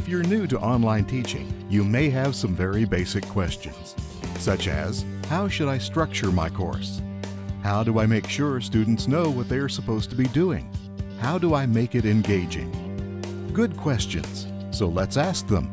If you're new to online teaching, you may have some very basic questions, such as, how should I structure my course? How do I make sure students know what they are supposed to be doing? How do I make it engaging? Good questions, so let's ask them.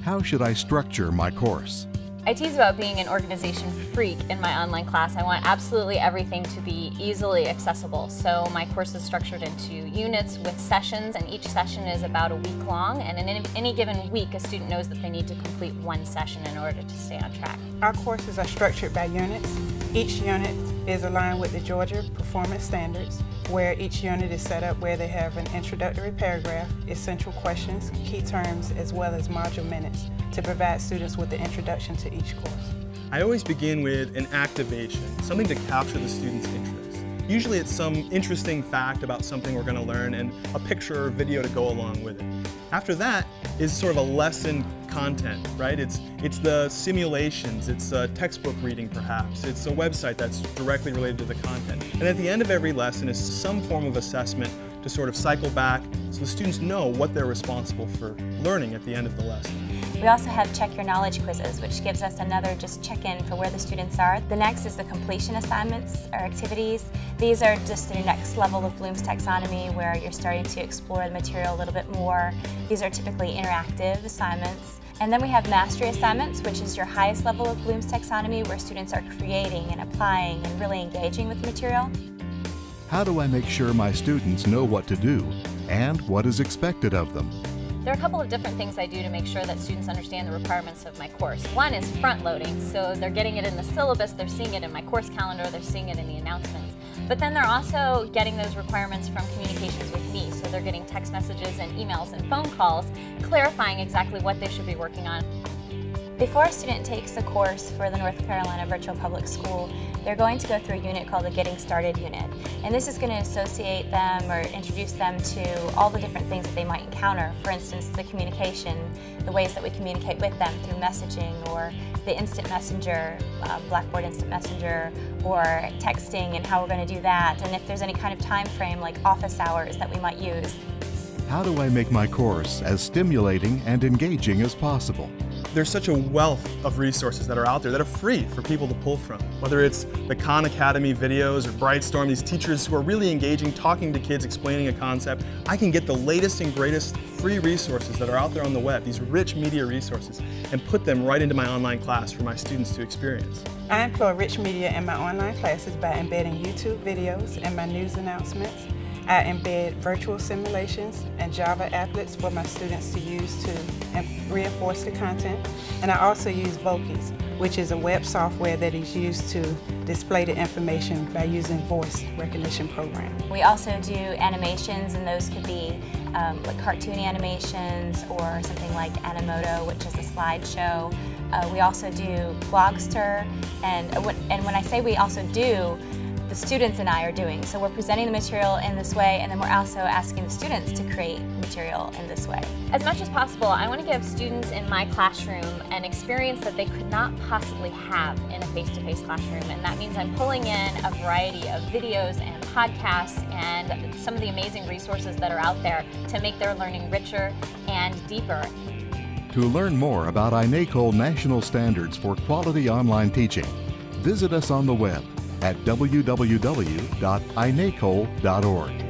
How should I structure my course? I tease about being an organization freak in my online class. I want absolutely everything to be easily accessible. So my course is structured into units with sessions, and each session is about a week long. And in any given week, a student knows that they need to complete one session in order to stay on track. Our courses are structured by units. Each unit is aligned with the Georgia Performance Standards, where each unit is set up where they have an introductory paragraph, essential questions, key terms, as well as module minutes to provide students with the introduction to each course. I always begin with an activation, something to capture the student's interest. Usually it's some interesting fact about something we're going to learn and a picture or video to go along with it. After that is sort of a lesson content, right? It's the simulations, it's a textbook reading perhaps, it's a website that's directly related to the content. And at the end of every lesson is some form of assessment to sort of cycle back so the students know what they're responsible for learning at the end of the lesson. We also have Check Your Knowledge quizzes, which gives us another just check-in for where the students are. The next is the completion assignments or activities. These are just the next level of Bloom's taxonomy where you're starting to explore the material a little bit more. These are typically interactive assignments. And then we have mastery assignments, which is your highest level of Bloom's taxonomy where students are creating and applying and really engaging with the material. How do I make sure my students know what to do and what is expected of them? There are a couple of different things I do to make sure that students understand the requirements of my course. One is front loading, so they're getting it in the syllabus, they're seeing it in my course calendar, they're seeing it in the announcements. But then they're also getting those requirements from communications with me, so they're getting text messages and emails and phone calls clarifying exactly what they should be working on. Before a student takes the course for the North Carolina Virtual Public School, they're going to go through a unit called the Getting Started unit. And this is going to associate them or introduce them to all the different things that they might encounter. For instance, the communication, the ways that we communicate with them through messaging or the instant messenger, Blackboard Instant Messenger, or texting and how we're going to do that. And if there's any kind of time frame like office hours that we might use. How do I make my course as stimulating and engaging as possible? There's such a wealth of resources that are out there that are free for people to pull from. Whether it's the Khan Academy videos or Brightstorm, these teachers who are really engaging, talking to kids, explaining a concept, I can get the latest and greatest free resources that are out there on the web, these rich media resources, and put them right into my online class for my students to experience. I employ rich media in my online classes by embedding YouTube videos in my news announcements. I embed virtual simulations and Java applets for my students to use to reinforce the content. And I also use Vocus, which is a web software that is used to display the information by using voice recognition program. We also do animations, and those could be like cartoony animations or something like Animoto, which is a slideshow. We also do Blogster, and when I say we also do, the students and I are doing. So we're presenting the material in this way, and then we're also asking the students to create material in this way. As much as possible, I want to give students in my classroom an experience that they could not possibly have in a face-to-face classroom, and that means I'm pulling in a variety of videos and podcasts and some of the amazing resources that are out there to make their learning richer and deeper. To learn more about INACOL National Standards for Quality Online Teaching, visit us on the web at www.inacol.org.